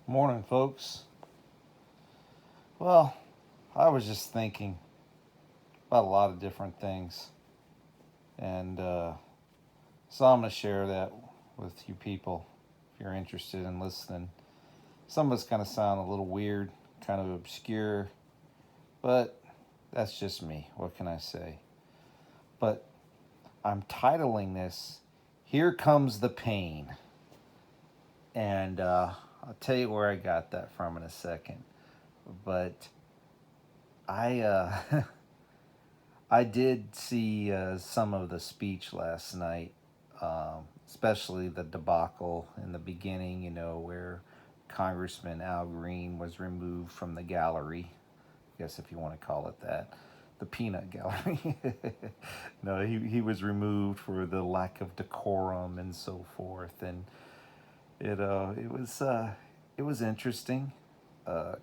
Morning, folks. Well, I was just thinking about a lot of different things, and so I'm going to share that with you people if you're interested in listening. Some of it's going to sound a little weird, kind of obscure, but that's just me. What can I say? But I'm titling this Here Comes the Pain. And I'll tell you where I got that from in a second. But I I did see some of the speech last night, especially the debacle in the beginning, where Congressman Al Green was removed from the gallery. I guess if you want to call it that. The peanut gallery. No, he was removed for the lack of decorum and so forth. And it was interesting.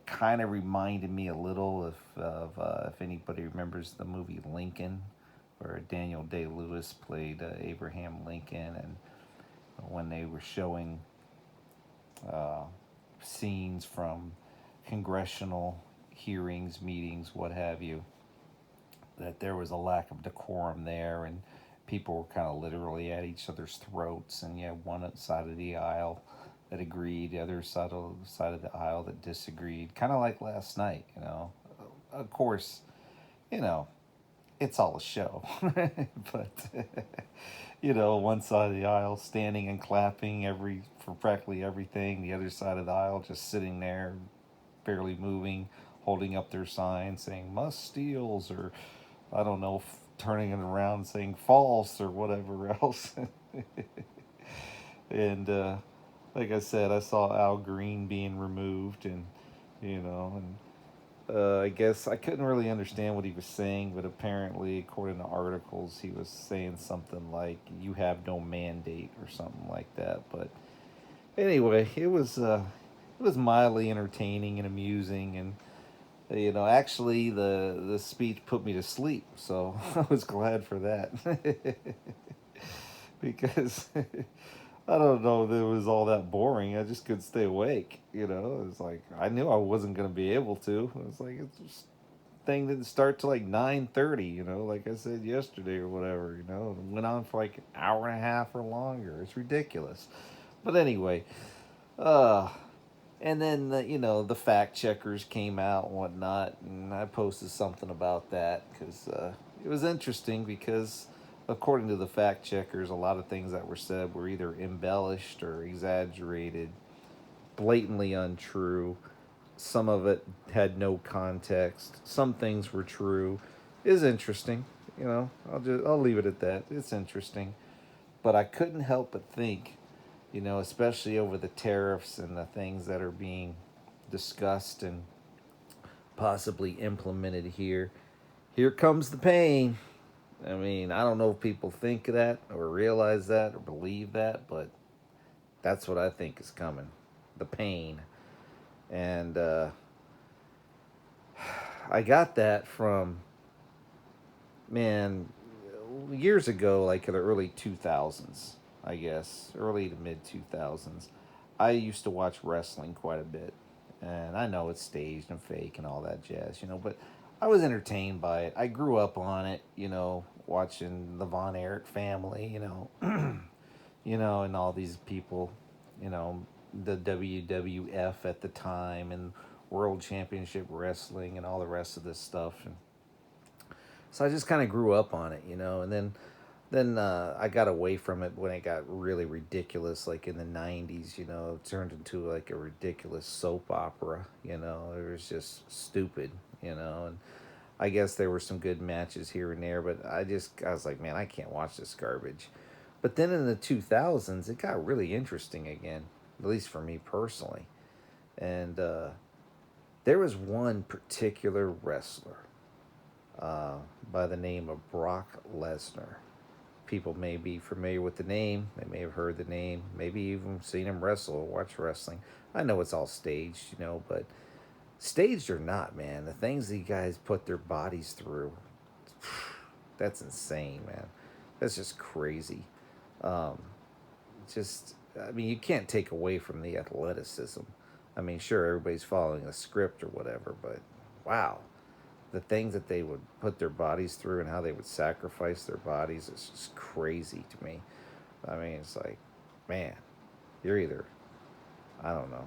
Kind of reminded me a little if anybody remembers the movie Lincoln, where Daniel Day Lewis played Abraham Lincoln, and when they were showing uh, scenes from congressional hearings, meetings, what have you, that there was a lack of decorum there, and people were kind of literally at each other's throats, and you had one side of the aisle that agreed, the other side of the aisle that disagreed, kind of like last night. Of course, you know it's all a show, but one side of the aisle standing and clapping for practically everything, the other side of the aisle just sitting there, barely moving, holding up their sign saying "must steals" or I don't know, turning it around saying false or whatever else. And like I said, I saw Al Green being removed, and I guess I couldn't really understand what he was saying, but apparently, according to articles, he was saying something like "you have no mandate" or something like that. But anyway, it was mildly entertaining and amusing, and actually the speech put me to sleep, so I was glad for that. Because I don't know if it was all that boring. I just couldn't stay awake. It was like I knew I wasn't gonna be able to. It was like it's thing didn't start till like 9:30. Like I said yesterday or whatever. It went on for like an hour and a half or longer. It's ridiculous. But anyway, uh, and then the fact checkers came out and whatnot, and I posted something about that because it was interesting because according to the fact checkers, a lot of things that were said were either embellished or exaggerated, blatantly untrue. Some of it had no context. Some things were true. It is interesting. I'll leave it at that. It's interesting, but I couldn't help but think, especially over the tariffs and the things that are being discussed and possibly implemented here. Here comes the pain. I mean, I don't know if people think that or realize that or believe that, but that's what I think is coming. The pain. And I got that from, man, years ago, like in the early 2000s, I guess, early to mid 2000s. I used to watch wrestling quite a bit. And I know it's staged and fake and all that jazz, but I was entertained by it. I grew up on it, watching the Von Erich family, and all these people, you know, the WWF at the time and World Championship Wrestling and all the rest of this stuff. And so I just kind of grew up on it, and then I got away from it when it got really ridiculous, like in the '90s. It turned into like a ridiculous soap opera. It was just stupid. And I guess there were some good matches here and there, but I was like, man, I can't watch this garbage. But then in the 2000s, it got really interesting again, at least for me personally. And there was one particular wrestler uh, by the name of Brock Lesnar. People may be familiar with the name, they may have heard the name, maybe even seen him wrestle or watch wrestling. I know it's all staged, but staged or not, man, the things these guys put their bodies through, that's insane, man. That's just crazy. Um, just, I mean, you can't take away from the athleticism I mean, sure, everybody's following a script or whatever, but wow, the things that they would put their bodies through and how they would sacrifice their bodies is just crazy to me. I mean, it's like, man, you're either, I don't know,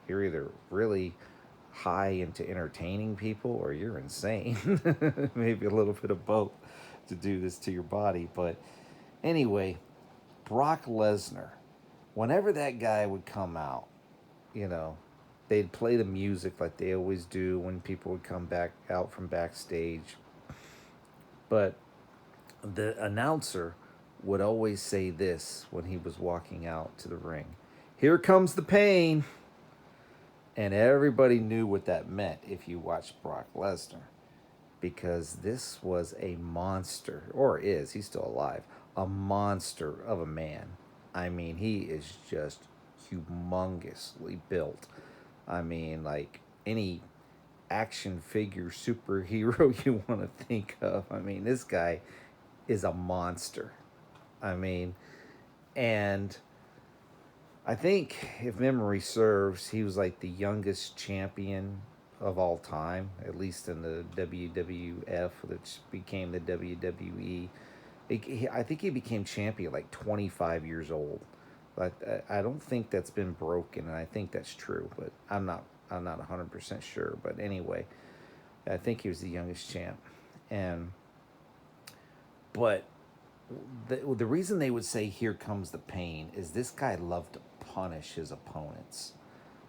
you're either really high into entertaining people or you're insane. Maybe a little bit of both to do this to your body. But anyway, Brock Lesnar, whenever that guy would come out, you know, they'd play the music like they always do when people would come back out from backstage. But the announcer would always say this when he was walking out to the ring: "Here comes the pain." And everybody knew what that meant if you watched Brock Lesnar, because this was a monster, or is, he's still alive, a monster of a man. I mean, he is just humongously built. I mean, like any action figure superhero you want to think of. I mean, this guy is a monster. I mean, and I think if memory serves, he was like the youngest champion of all time, at least in the WWF, which became the WWE. I think he became champion like 25 years old. But I don't think that's been broken, and I think that's true, but I'm not 100% sure. But anyway, I think he was the youngest champ, and but the reason they would say "here comes the pain" is this guy loved to punish his opponents.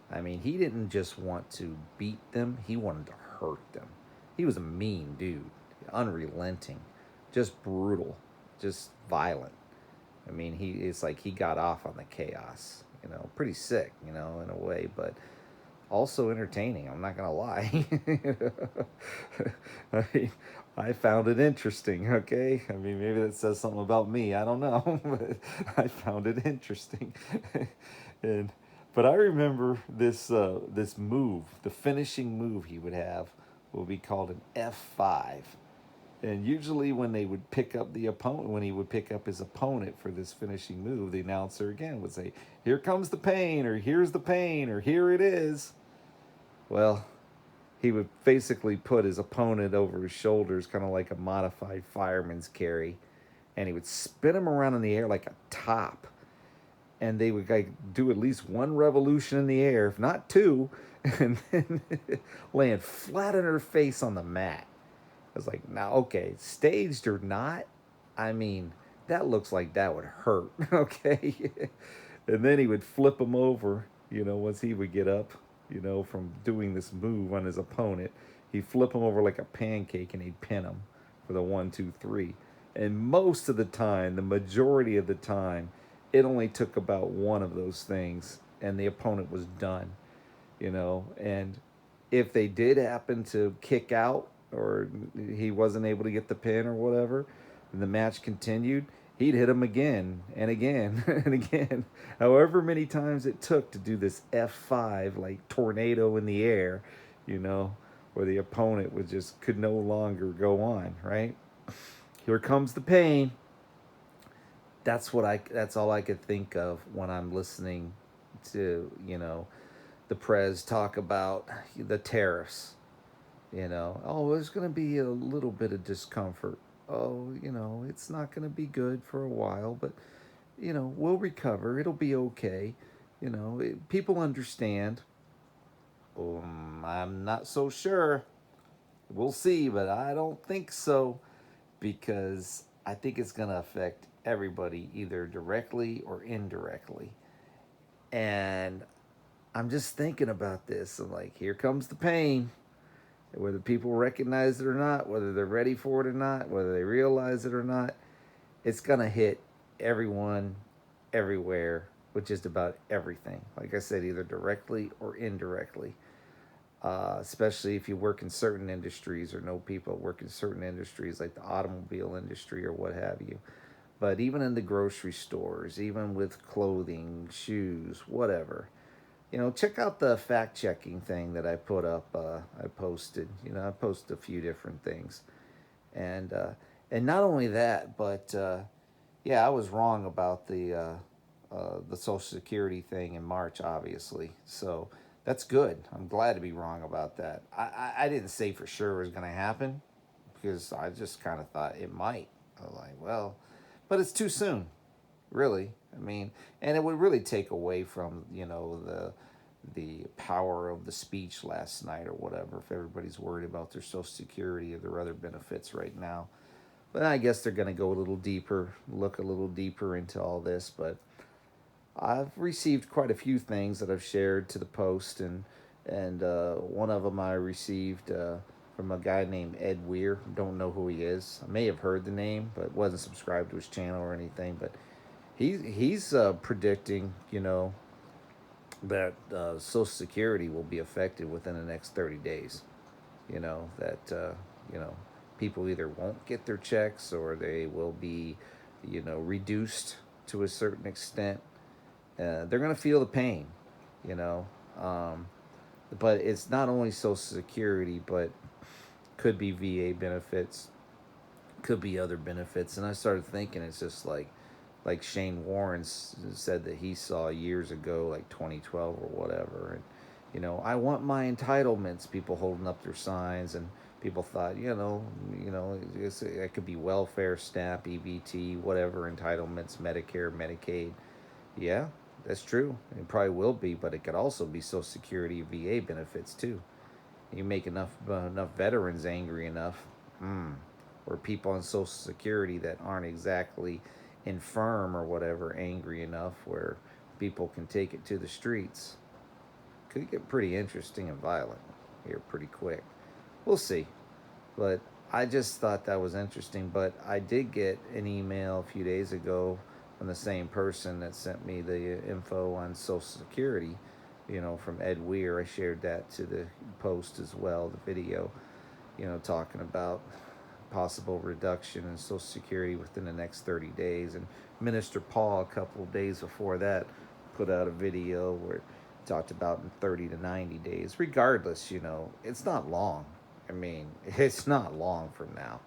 I mean, he didn't just want to beat them; he wanted to hurt them. He was a mean dude, unrelenting, just brutal, just violent. I mean, it's like he got off on the chaos. Pretty sick, in a way, but also entertaining. I'm not gonna lie. I mean, I found it interesting. Okay, I mean, maybe that says something about me. I don't know, but I found it interesting. and but I remember this move, the finishing move he would have, would be called an F5. And usually, when they would pick up the opponent, when he would pick up his opponent for this finishing move, the announcer again would say, "Here comes the pain," or "Here's the pain," or "Here it is." Well, he would basically put his opponent over his shoulders, kind of like a modified fireman's carry, and he would spin him around in the air like a top. And they would like do at least one revolution in the air, if not two, and then land flat on her face on the mat. I was like, now, okay, staged or not, I mean, that looks like that would hurt, okay? And then he would flip him over, once he would get up, from doing this move on his opponent. He'd flip him over like a pancake and he'd pin him for the 1, 2, 3. And most of the time, the majority of the time, it only took about one of those things and the opponent was done, And if they did happen to kick out, or he wasn't able to get the pin or whatever, and the match continued, he'd hit him again and again and again, however many times it took to do this F5 like tornado in the air, where the opponent could no longer go on, right? Here comes the pain. That's all I could think of when I'm listening to, the Prez talk about the tariffs. Oh, there's going to be a little bit of discomfort. Oh, it's not going to be good for a while, but, we'll recover. It'll be okay. People understand. I'm not so sure. We'll see, but I don't think so, because I think it's going to affect everybody either directly or indirectly. And I'm just thinking about this. I'm like, here comes the pain. Whether people recognize it or not, whether they're ready for it or not, whether they realize it or not, it's going to hit everyone, everywhere, with just about everything. Like I said, either directly or indirectly. Especially if you work in certain industries or know people that work in certain industries like the automobile industry or what have you. But even in the grocery stores, even with clothing, shoes, whatever, check out the fact checking thing that I put up. I posted. I posted a few different things, and not only that, but yeah, I was wrong about the Social Security thing in March, obviously. So That's good. I'm glad to be wrong about that. I didn't say for sure it was going to happen because I just kind of thought it might. I was like, well, but it's too soon, really. I mean, and it would really take away from the power of the speech last night or whatever if everybody's worried about their Social Security or their other benefits right now. But I guess they're going to go a little deeper, look a little deeper into all this. But I've received quite a few things that I've shared to the post, and one of them I received from a guy named Ed Weir. Don't know who he is. I may have heard the name, but wasn't subscribed to his channel or anything. But he's predicting, that Social Security will be affected within the next 30 days. That you know people either won't get their checks or they will be, reduced to a certain extent. They're going to feel the pain, you know. Um, but it's not only Social Security, but could be VA benefits, could be other benefits. And I started thinking, it's just like Shane Warren said that he saw years ago, like 2012 or whatever. And I want my entitlements. People holding up their signs, and people thought, it could be welfare, SNAP, EBT, whatever entitlements, Medicare, Medicaid. Yeah, that's true. It probably will be, but it could also be Social Security, VA benefits too. You make enough veterans angry enough, or people on Social Security that aren't exactly infirm or whatever angry enough, where people can take it to the streets. Could get pretty interesting and violent here pretty quick. We'll see. But I just thought that was interesting. But I did get an email a few days ago from the same person that sent me the info on Social Security, from Ed Weir. I shared that to the post as well, the video, talking about possible reduction in Social Security within the next 30 days. And Minister Paul, a couple of days before that, put out a video where it talked about in 30 to 90 days. Regardless, it's not long. I mean, it's not long from now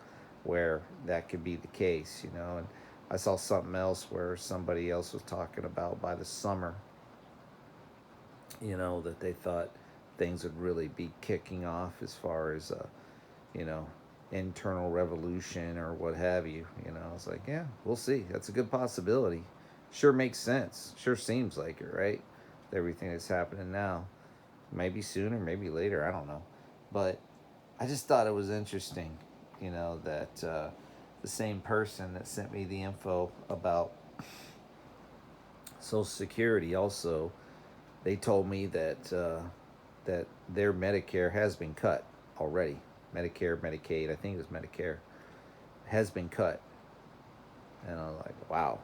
where that could be the case, And I saw something else where somebody else was talking about by the summer, that they thought things would really be kicking off as far as, you know, internal revolution or what have you. I was like, yeah, we'll see. That's a good possibility. Sure makes sense. Sure seems like it, right? With everything that's happening now. Maybe sooner, maybe later. I don't know. But I just thought it was interesting, that the same person that sent me the info about Social Security also, they told me that their Medicare has been cut already. Medicare, Medicaid, I think it was Medicare, has been cut. And I was like, wow.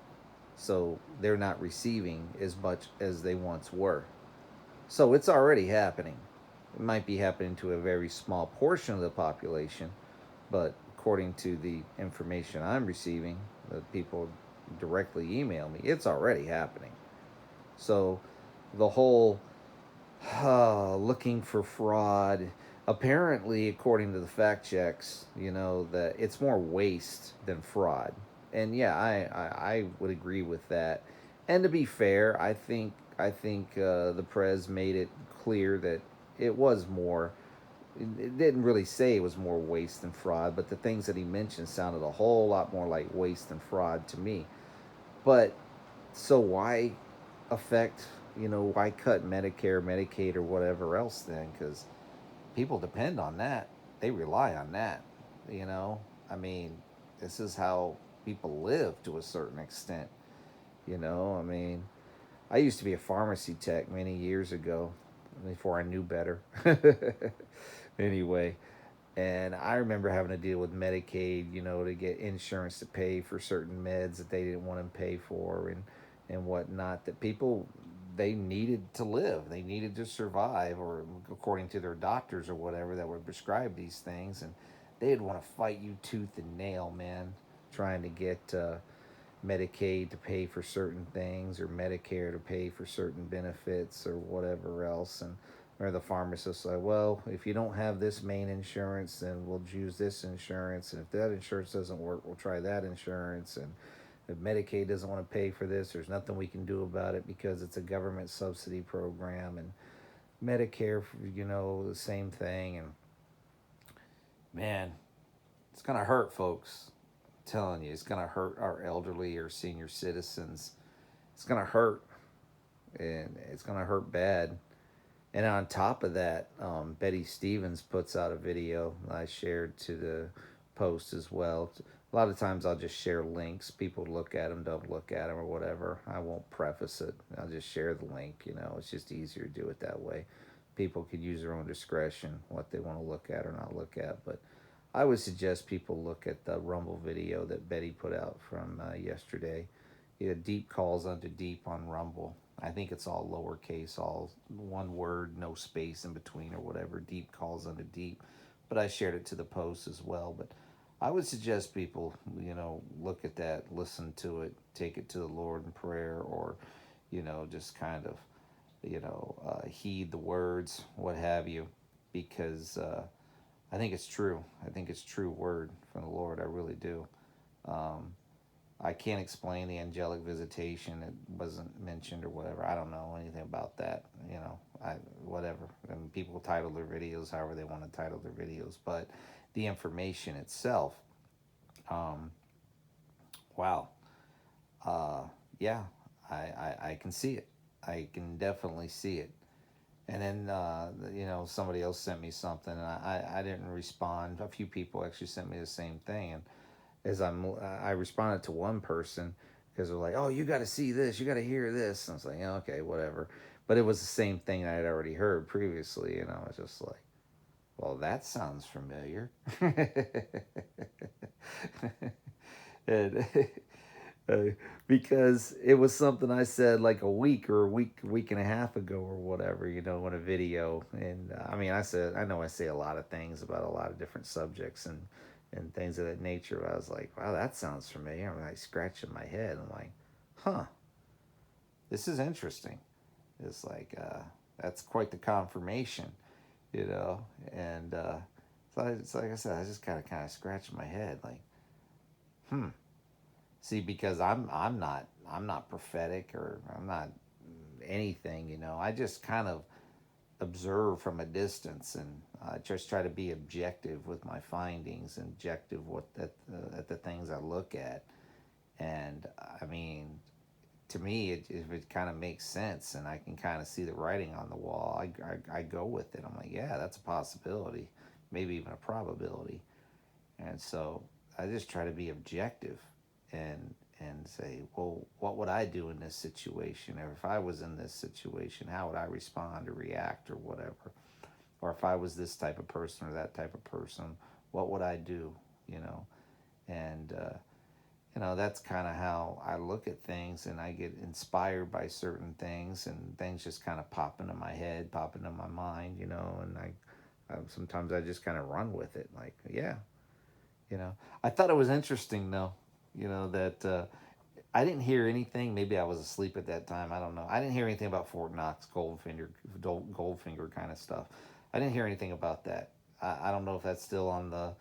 So they're not receiving as much as they once were. So it's already happening. It might be happening to a very small portion of the population, but according to the information I'm receiving, the people directly email me, it's already happening. So the whole looking for fraud, apparently, according to the fact checks, that it's more waste than fraud. And yeah, I would agree with that. And to be fair, I think the Prez made it clear that it was more. It didn't really say it was more waste than fraud, but the things that he mentioned sounded a whole lot more like waste than fraud to me. But so why affect, why cut Medicare, Medicaid, or whatever else then? Because people depend on that. They rely on that. You know, I mean, this is how people live to a certain extent. I mean, I used to be a pharmacy tech many years ago before I knew better. Anyway, and I remember having to deal with Medicaid, to get insurance to pay for certain meds that they didn't want to pay for and whatnot. That people, they needed to live, they needed to survive, or according to their doctors or whatever that would prescribe these things, and they'd want to fight you tooth and nail, man, trying to get Medicaid to pay for certain things or Medicare to pay for certain benefits or whatever else. And or the pharmacist like, well, if you don't have this main insurance, then we'll use this insurance, and if that insurance doesn't work, we'll try that insurance, and if Medicaid doesn't want to pay for this, there's nothing we can do about it because it's a government subsidy program. And Medicare, the same thing. And man, it's going to hurt, folks. I'm telling you, it's going to hurt our elderly or senior citizens. It's going to hurt, and it's going to hurt bad. And on top of that, Betty Stevens puts out a video I shared to the post as well. A lot of times I'll just share links. People look at them, don't look at them, or whatever. I won't preface it. I'll just share the link. It's just easier to do it that way. People could use their own discretion what they want to look at or not look at. But I would suggest people look at the Rumble video that Betty put out from yesterday. Deep calls unto deep on Rumble. I think it's all lowercase, all one word, no space in between or whatever. Deep calls unto deep. But I shared it to the post as well. But I would suggest people, look at that, listen to it, take it to the Lord in prayer, or, just kind of, heed the words, what have you, because I think it's true. I think it's true word from the Lord. I really do. Um, I can't explain the angelic visitation. It wasn't mentioned or whatever. I don't know anything about that. Whatever. I mean, people title their videos however they want to title their videos, but the information itself, um, wow, uh, yeah, I can see it. I can definitely see it. And then, somebody else sent me something, and I didn't respond. A few people actually sent me the same thing, and as I responded to one person because they're like, "Oh, you got to see this, you got to hear this." And I was like, "Yeah, okay, whatever." But it was the same thing I had already heard previously, and I was just like, "Well, that sounds familiar." and, uh, because it was something I said like a week or week and a half ago or whatever, in a video. And I mean, I know I say a lot of things about a lot of different subjects and things of that nature. I was like, wow, that sounds familiar. I'm like scratching my head. I'm like, huh, this is interesting. It's like, that's quite the confirmation, you know? And so it's like I said, I just kind of scratching my head like, hmm. See, because I'm not prophetic or I'm not anything, I just kind of observe from a distance, and just try to be objective with my findings, and objective at the things I look at. And I mean, to me, if it kind of makes sense and I can kind of see the writing on the wall, I go with it. I'm like, yeah, that's a possibility, maybe even a probability. And so I just try to be objective, and say, well, what would I do in this situation? Or if I was in this situation, how would I respond or react or whatever? Or if I was this type of person or that type of person, what would I do? You know, and that's kind of how I look at things, and I get inspired by certain things, and things just kind of pop into my head, pop into my mind, and sometimes I just kind of run with it, like, yeah, I thought it was interesting though, that I didn't hear anything. Maybe I was asleep at that time. I don't know. I didn't hear anything about Fort Knox, Goldfinger kind of stuff. I didn't hear anything about that. I don't know if that's still on the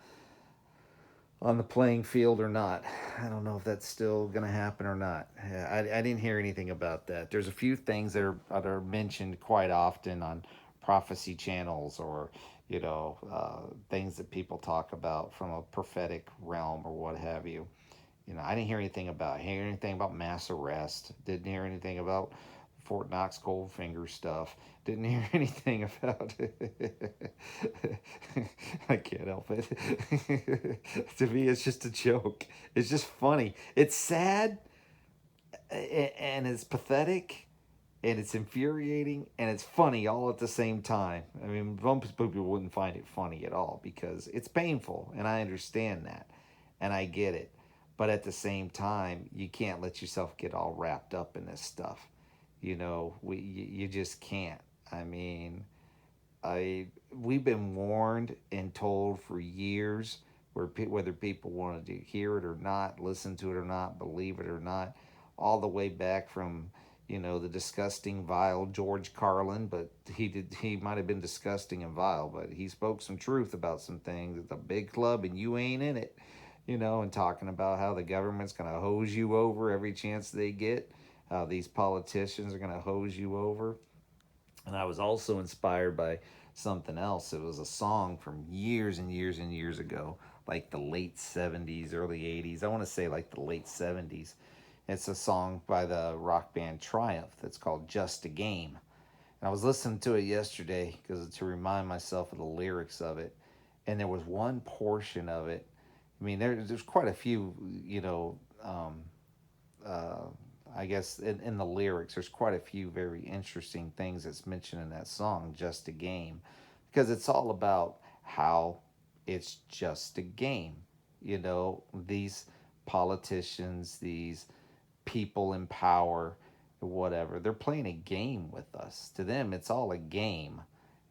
playing field or not. I don't know if that's still going to happen or not. Yeah, I didn't hear anything about that. There's a few things that are mentioned quite often on prophecy channels, or things that people talk about from a prophetic realm or what have you. I didn't hear anything about mass arrest. Didn't hear anything about Fort Knox Goldfinger stuff. Didn't hear anything about I can't help it. To me, it's just a joke. It's just funny. It's sad, and it's pathetic, and it's infuriating, and it's funny all at the same time. I mean, most people wouldn't find it funny at all because it's painful, and I understand that, and I get it. But at the same time, you can't let yourself get all wrapped up in this stuff. You just can't. I mean, we've been warned and told for years, whether people wanted to hear it or not, listen to it or not, believe it or not, all the way back from the disgusting, vile George Carlin. But he might have been disgusting and vile, but he spoke some truth about some things at the big club, and you ain't in it. And talking about how the government's going to hose you over every chance they get, how these politicians are going to hose you over. And I was also inspired by something else. It was a song from years and years and years ago, like the late 70s, early 80s. I want to say like the late 70s. It's a song by the rock band Triumph that's called Just a Game. And I was listening to it yesterday because to remind myself of the lyrics of it. And there was one portion of it. I mean, there's quite a few, uh, I guess in the lyrics, there's quite a few very interesting things that's mentioned in that song, Just a Game, because it's all about how it's just a game. These politicians, these people in power, whatever, they're playing a game with us. To them, it's all a game,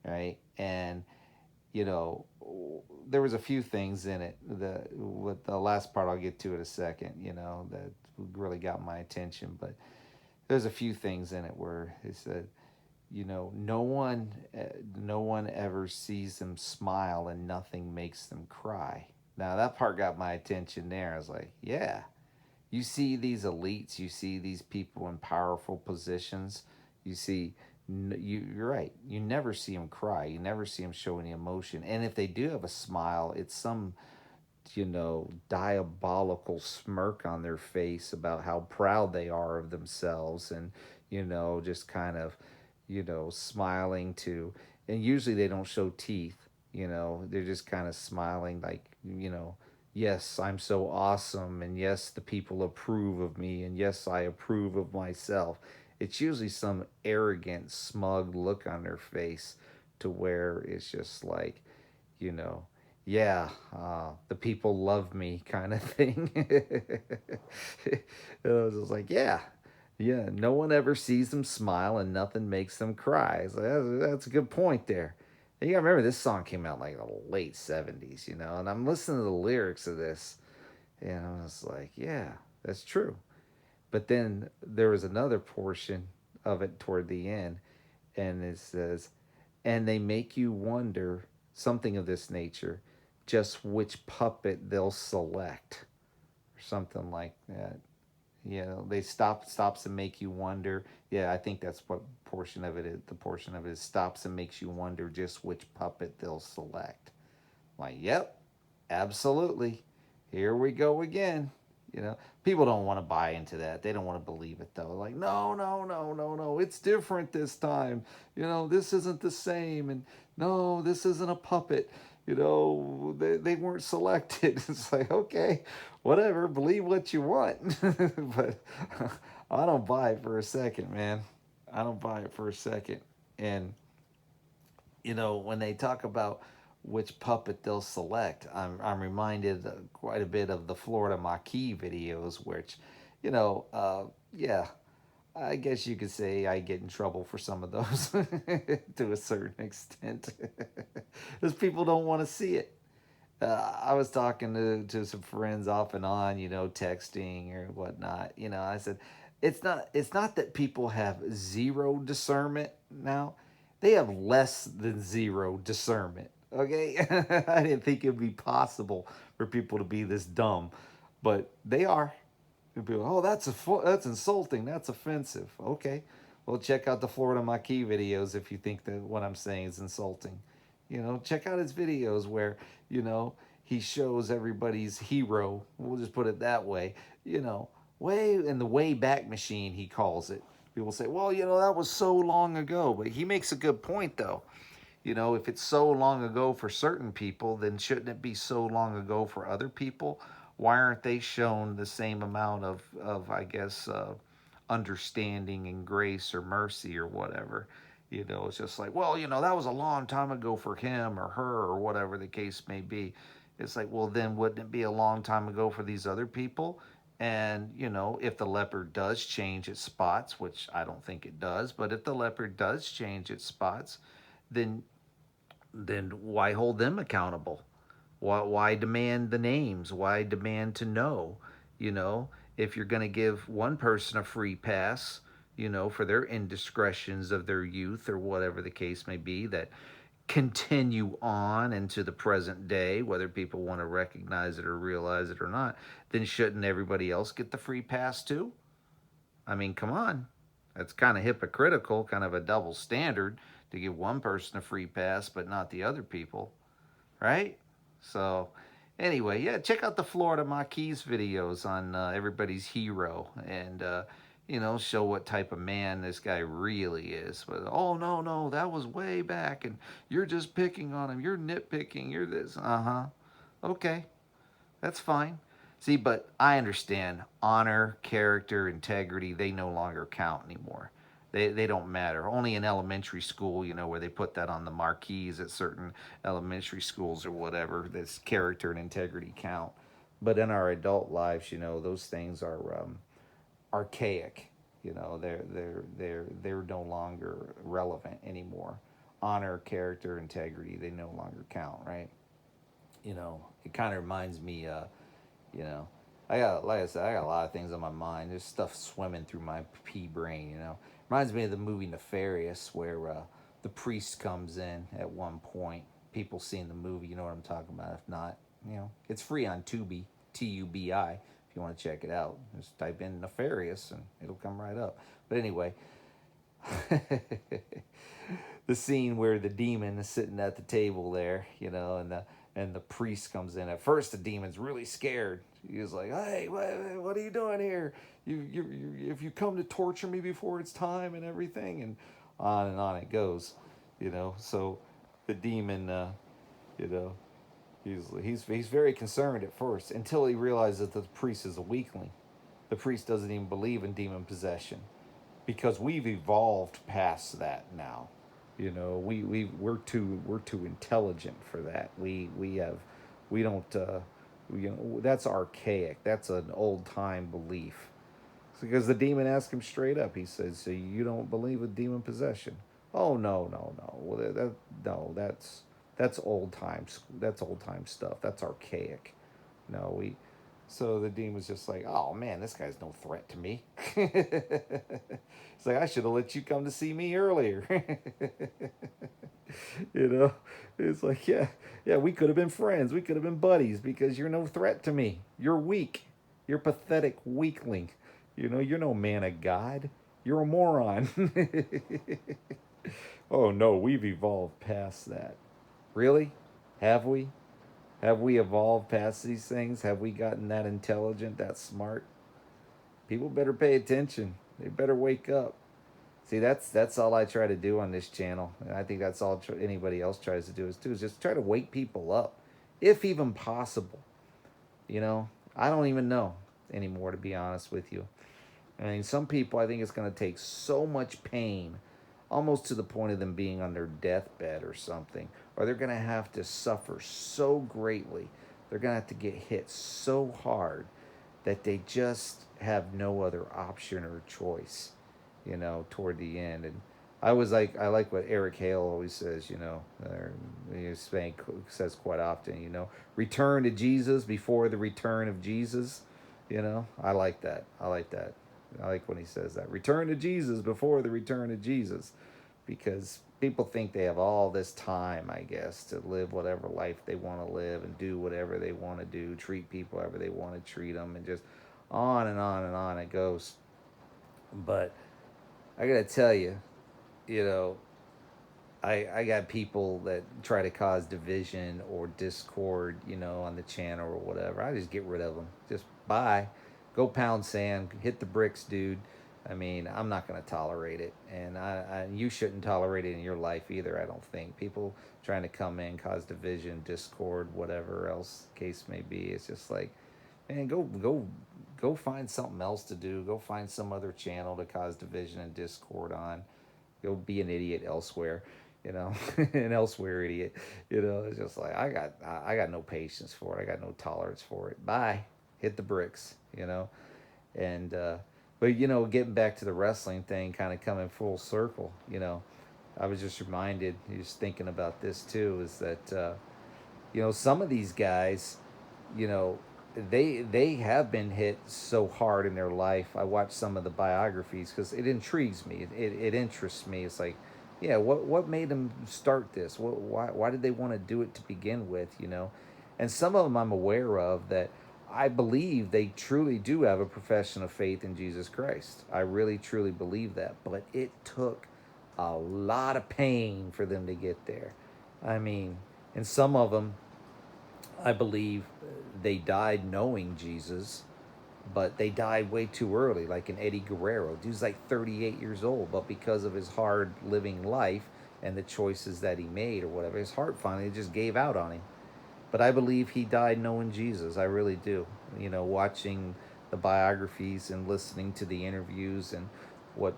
right? And you know, there was a few things in it. With the last part, I'll get to it a second. That really got my attention. But there's a few things in it where it said, no one ever sees them smile and nothing makes them cry. Now that part got my attention there. I was like, yeah, you see these elites, you see these people in powerful positions, you see, you're right, you never see them cry, you never see them show any emotion, and if they do have a smile, it's some diabolical smirk on their face about how proud they are of themselves, and just kind of smiling to, and usually they don't show teeth. They're just kind of smiling like, yes, I'm so awesome, and yes, the people approve of me, and yes, I approve of myself. It's usually some arrogant, smug look on their face to where it's just like, you know, yeah, the people love me kind of thing. And I was just like, yeah, yeah, no one ever sees them smile and nothing makes them cry. So that's a good point there. And you gotta remember, this song came out like the late 70s, and I'm listening to the lyrics of this, and I was like, yeah, that's true. But then there was another portion of it toward the end, and it says, and they make you wonder something of this nature, just which puppet they'll select, or something like that. They stops and make you wonder. Yeah, I think that's what portion of it is. The portion of it is stops and makes you wonder just which puppet they'll select. Like, yep, absolutely. Here we go again. People don't want to buy into that. They don't want to believe it though. Like, no, no, no, no, no. It's different this time. This isn't the same. And no, this isn't a puppet. They weren't selected. It's like, okay, whatever. Believe what you want. But I don't buy it for a second, man. I don't buy it for a second. And when they talk about which puppet they'll select, I'm reminded quite a bit of the Florida Maquis videos, which, yeah, I guess you could say I get in trouble for some of those to a certain extent, because people don't want to see it. I was talking to some friends off and on, texting or whatnot. I said, it's not that people have zero discernment now. They have less than zero discernment. Okay, I didn't think it'd be possible for people to be this dumb, but they are. People, oh, that's insulting. That's offensive. Okay, well, check out the Florida Maquis videos if you think that what I'm saying is insulting. Check out his videos where he shows everybody's hero. We'll just put it that way. Way in the way back machine, he calls it. People say, well, that was so long ago, but he makes a good point though. If it's so long ago for certain people, then shouldn't it be so long ago for other people? Why aren't they shown the same amount of I guess, understanding and grace or mercy or whatever? It's just like, well, that was a long time ago for him or her or whatever the case may be. It's like, well, then wouldn't it be a long time ago for these other people? And, if the leopard does change its spots, which I don't think it does, but if the leopard does change its spots, then why hold them accountable? Why demand the names? Why demand to know? You know, if you're going to give one person a free pass, for their indiscretions of their youth or whatever the case may be that continue on into the present day, whether people want to recognize it or realize it or not, then shouldn't everybody else get the free pass too? I mean, come on. That's kind of hypocritical, kind of a double standard to give one person a free pass but not the other people, right? So, anyway, yeah, check out the Florida Maquis videos on everybody's hero and, show what type of man this guy really is. But, oh, no, no, that was way back and you're just picking on him. You're nitpicking. You're this. Uh huh. Okay, that's fine. See, but I understand honor, character, integrity, they no longer count anymore. They don't matter. Only in elementary school, where they put that on the marquees at certain elementary schools or whatever, this character and integrity count. But in our adult lives, those things are archaic. They're no longer relevant anymore. Honor, character, integrity, they no longer count, right? It kind of reminds me, you know, like I said, I got a lot of things on my mind. There's stuff swimming through my pea brain. Reminds me of the movie Nefarious, where the priest comes in at one point. People seeing the movie, you know what I'm talking about. If not, it's free on Tubi, Tubi. If you want to check it out, just type in Nefarious and it'll come right up. But anyway, the scene where the demon is sitting at the table there, and the priest comes in. At first, the demon's really scared. He's like, "Hey, what are you doing here? If you come to torture me before it's time and everything," and on it goes, So the demon, you know, he's very concerned at first until he realizes that the priest is a weakling. The priest doesn't even believe in demon possession because we've evolved past that now. We're too intelligent for that. We don't that's archaic. That's an old time belief. Because the demon asked him straight up. He says, "So you don't believe in demon possession?" "Oh, no, no, no. Well, no, that's old times. That's old time stuff. That's archaic. No, we." So the demon's just like, "Oh man, this guy's no threat to me." It's like, "I should have let you come to see me earlier." you know, it's like, yeah, yeah, we could have been friends. We could have been buddies because you're no threat to me. You're weak. You're pathetic weakling. You're no man of God. You're a moron. Oh no, we've evolved past that. Really? Have we? Have we evolved past these things? Have we gotten that intelligent, that smart? People better pay attention. They better wake up. See, that's all I try to do on this channel, and I think that's all anybody else tries to do is just try to wake people up, if even possible. I don't even know anymore, to be honest with you. I mean, some people, I think it's going to take so much pain, almost to the point of them being on their deathbed or something, or they're going to have to suffer so greatly. They're going to have to get hit so hard that they just have no other option or choice, toward the end. And I like what Eric Hale always says, says quite often, return to Jesus before the return of Jesus. I like that. I like that. I like when he says that. Return to Jesus before the return of Jesus. Because people think they have all this time, I guess, to live whatever life they want to live and do whatever they want to do, treat people however they want to treat them, and just on and on and on it goes. But I got to tell you, you know, I got people that try to cause division or discord, on the channel or whatever. I just get rid of them. Just bye. Go pound sand. Hit the bricks, dude. I mean, I'm not going to tolerate it. And you shouldn't tolerate it in your life either, I don't think. People trying to come in, cause division, discord, whatever else the case may be. It's just like, man, go find something else to do. Go find some other channel to cause division and discord on. Go be an idiot elsewhere, an elsewhere idiot. It's just like I got no patience for it. I got no tolerance for it. Bye. Hit the bricks, and but getting back to the wrestling thing, kind of coming full circle, I was just reminded, just thinking about this too, is that some of these guys, you know, they have been hit so hard in their life. I watched some of the biographies because it intrigues me. It interests me. It's like, yeah, what made them start this? Why did they want to do it to begin with? And some of them I'm aware of that I believe they truly do have a profession of faith in Jesus Christ. I really truly believe that. But it took a lot of pain for them to get there. I mean, and some of them, I believe, they died knowing Jesus, but they died way too early, like an Eddie Guerrero. Dude's like 38 years old, but because of his hard living life and the choices that he made or whatever, his heart finally just gave out on him. But I believe he died knowing Jesus. I really do. You know, watching the biographies and listening to the interviews and what,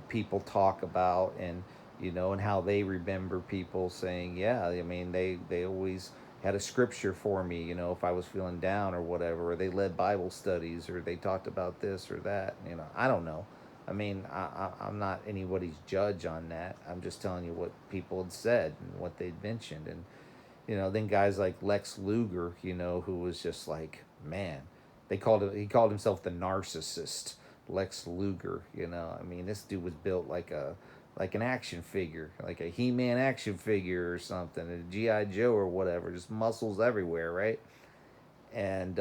people talk about, and and how they remember people saying, yeah, I mean, they always had a scripture for me, if I was feeling down or whatever, or they led Bible studies, or they talked about this or that. I don't know. I mean, I'm not anybody's judge on that. I'm just telling you what people had said and what they'd mentioned. And then guys like Lex Luger, who was just like, man, he called himself the narcissist, Lex Luger. I mean, this dude was built like an action figure, like a He-Man action figure or something, a GI Joe or whatever, just muscles everywhere, right? And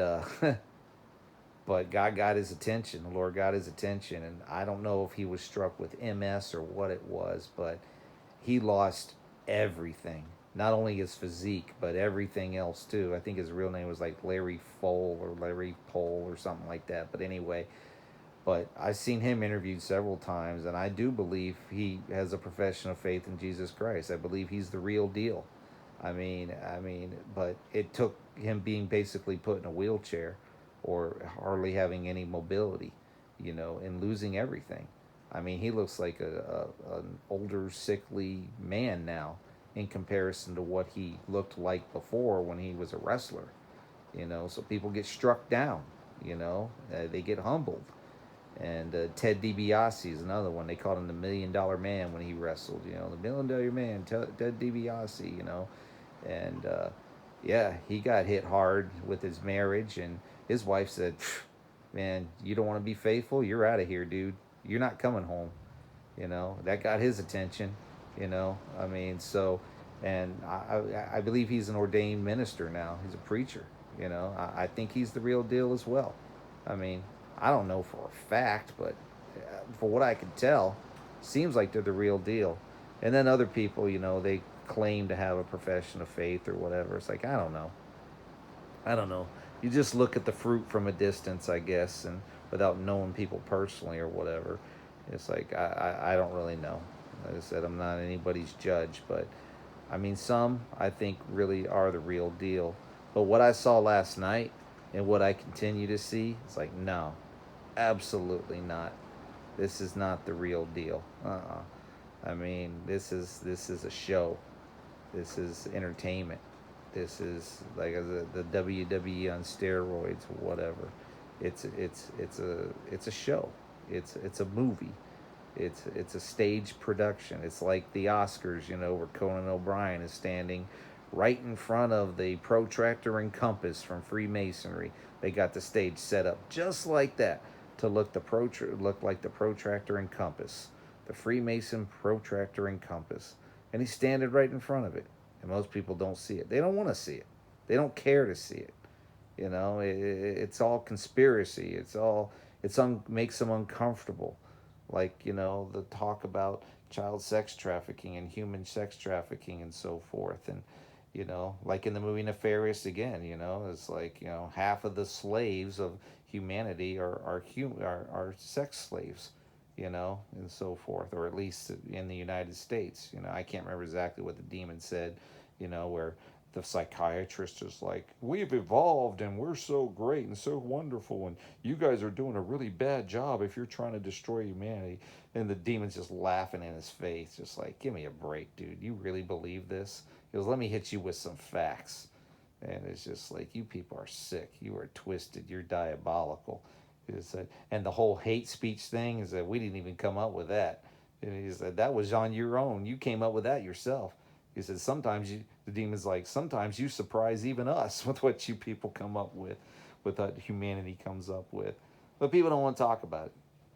but God got his attention. The Lord got his attention, and I don't know if he was struck with MS or what it was, but he lost everything. Not only his physique, but everything else too. I think his real name was like Larry Fole or Larry Pole or something like that. But anyway, but I've seen him interviewed several times, and I do believe he has a profession of faith in Jesus Christ. I believe he's the real deal. But it took him being basically put in a wheelchair, or hardly having any mobility, and losing everything. I mean, he looks like an older, sickly man now in comparison to what he looked like before when he was a wrestler. So people get struck down. They get humbled. And Ted DiBiase is another one. They called him the $1 million man when he wrestled. The $1 million man, Ted DiBiase. And yeah, he got hit hard with his marriage, and his wife said, "Man, you don't want to be faithful? You're out of here, dude. You're not coming home." That got his attention. I mean, so, and I believe he's an ordained minister now. He's a preacher. I think he's the real deal as well. I mean, I don't know for a fact, but for what I can tell, seems like they're the real deal. And then other people, they claim to have a profession of faith or whatever. It's like, I don't know. I don't know. You just look at the fruit from a distance, I guess, and without knowing people personally or whatever. It's like, I don't really know. Like I said, I'm not anybody's judge, but I mean, some I think really are the real deal. But what I saw last night and what I continue to see, it's like, no, absolutely not. This is not the real deal. I mean, this is a show. This is entertainment. This is like the WWE on steroids or whatever. It's a show. It's a movie. It's a stage production. It's like the Oscars, where Conan O'Brien is standing right in front of the protractor and compass from Freemasonry. They got the stage set up just like that to look like the protractor and compass, the Freemason protractor and compass, and he's standing right in front of it. And most people don't see it. They don't want to see it. They don't care to see it. It's all conspiracy. Makes them uncomfortable, like the talk about child sex trafficking and human sex trafficking and so forth. And like in the movie Nefarious again, it's like half of the slaves of humanity are sex slaves, and so forth, or at least in the United States. I can't remember exactly what the demon said, where the psychiatrist is like, "We've evolved and we're so great and so wonderful, and you guys are doing a really bad job if you're trying to destroy humanity." And the demon's just laughing in his face, just like, "Give me a break, dude. You really believe this?" He goes, "Let me hit you with some facts." And it's just like, you people are sick. You are twisted. You're diabolical. And the whole hate speech thing is that we didn't even come up with that. And he said, that was on your own. You came up with that yourself. He said, the demon's like, sometimes you surprise even us with what you people come up with what humanity comes up with. But people don't want to talk about it.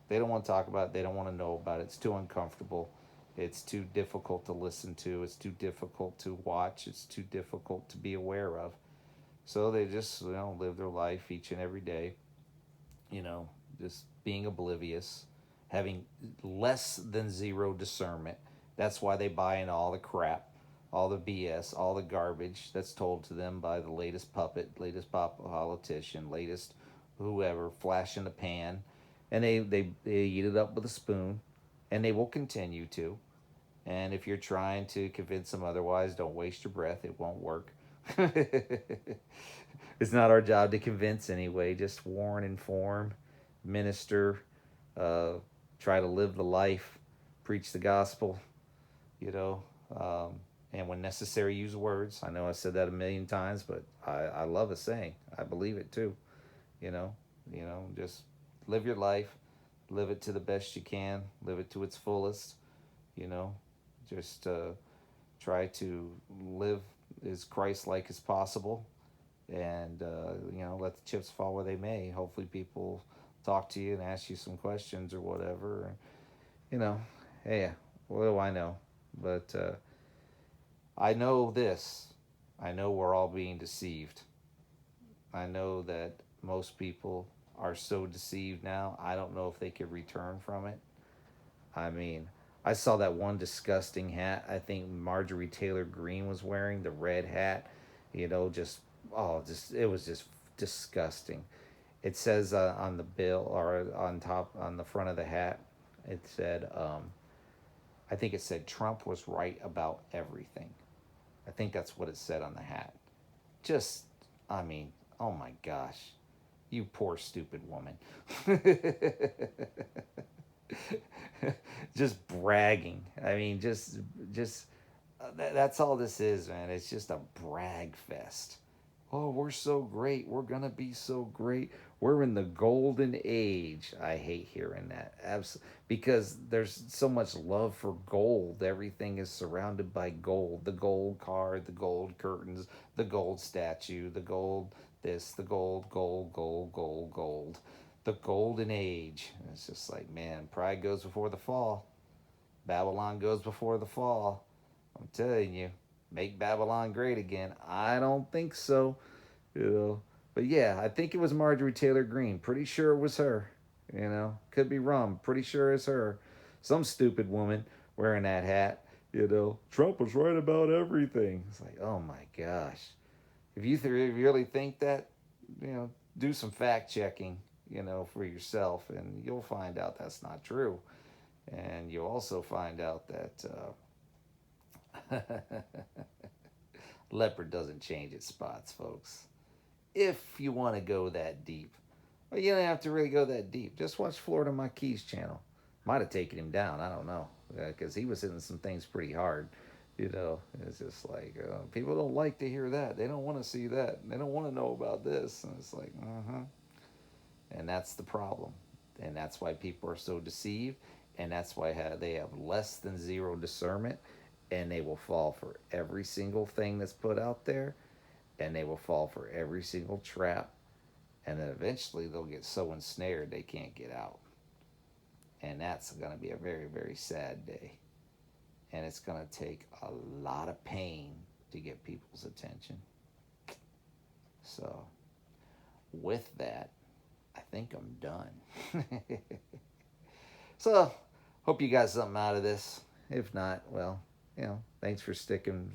They don't want to talk about it. They don't want to know about it. It's too uncomfortable. It's too difficult to listen to. It's too difficult to watch. It's too difficult to be aware of. So they just, live their life each and every day, you know, just being oblivious, having less than zero discernment. That's why they buy into all the crap, all the BS, all the garbage that's told to them by the latest puppet, latest pop politician, latest whoever, flash in the pan. And they eat it up with a spoon, and they will continue to. And if you're trying to convince them otherwise, don't waste your breath. It won't work. It's not our job to convince anyway. Just warn, inform, minister, uh, try to live the life, preach the gospel, you know, um, and when necessary, use words. I know I said that a million times, but I love a saying. I believe it too. You know, just live your life, live it to the best you can, live it to its fullest. You know, just try to live as Christ-like as possible, and let the chips fall where they may. Hopefully, people talk to you and ask you some questions or whatever. You know, hey, what do I know? But I know this. I know we're all being deceived. I know that most people are so deceived now. I don't know if they could return from it. I mean, I saw that one disgusting hat. I think Marjorie Taylor Greene was wearing the red hat. Just just it was just disgusting. It says on the bill or on top on the front of the hat, it said, I think it said Trump was right about everything. I think that's what it said on the hat. Just, I mean, oh my gosh, you poor stupid woman. Just bragging. I mean, just that's all this is, man. It's just a brag fest. Oh, we're so great. We're gonna be so great. We're in the golden age. I hate hearing that. Because there's so much love for gold. Everything is surrounded by gold. The gold car, the gold curtains, the gold statue, the gold this, the gold, gold. The golden age. And it's just like, man, pride goes before the fall. Babylon goes before the fall. I'm telling you, make Babylon great again. I don't think so, you know. But yeah, I think it was Marjorie Taylor Greene. Pretty sure it was her. Could be wrong. Pretty sure it's her. Some stupid woman wearing that hat. Trump was right about everything. It's like, oh my gosh. If you really think that, do some fact checking, for yourself, and you'll find out that's not true. And you'll also find out that leopard doesn't change its spots, folks. If you want to go that deep. Well, you don't have to really go that deep. Just watch Florida Marquis channel. Might have taken him down. I don't know. Because he was hitting some things pretty hard. It's just like, people don't like to hear that. They don't want to see that. They don't want to know about this. And it's like, And that's the problem. And that's why people are so deceived. And that's why they have less than zero discernment. And they will fall for every single thing that's put out there. And they will fall for every single trap. And then eventually they'll get so ensnared they can't get out. And that's going to be a very, very sad day. And it's going to take a lot of pain to get people's attention. So, with that, I think I'm done. So, hope you got something out of this. If not, well, thanks for sticking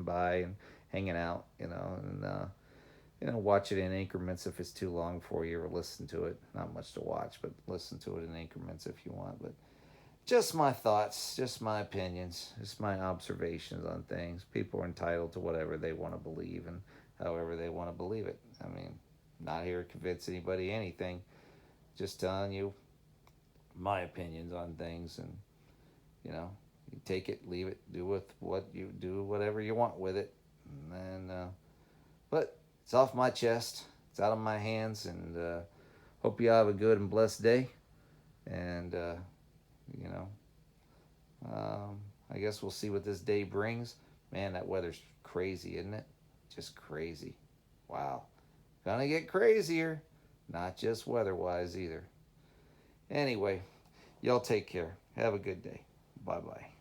by and hanging out, and watch it in increments if it's too long for you, or listen to it. Not much to watch, but listen to it in increments if you want. But just my thoughts, just my opinions, just my observations on things. People are entitled to whatever they want to believe and however they want to believe it. I mean, not here to convince anybody anything. Just telling you my opinions on things, and you take it, leave it, do whatever you want with it, and then, but it's off my chest, it's out of my hands, and hope you have a good and blessed day, and I guess we'll see what this day brings. Man, that weather's crazy, isn't it? Just crazy. Wow, gonna get crazier, not just weather-wise either. Anyway, y'all take care. Have a good day. Bye-bye.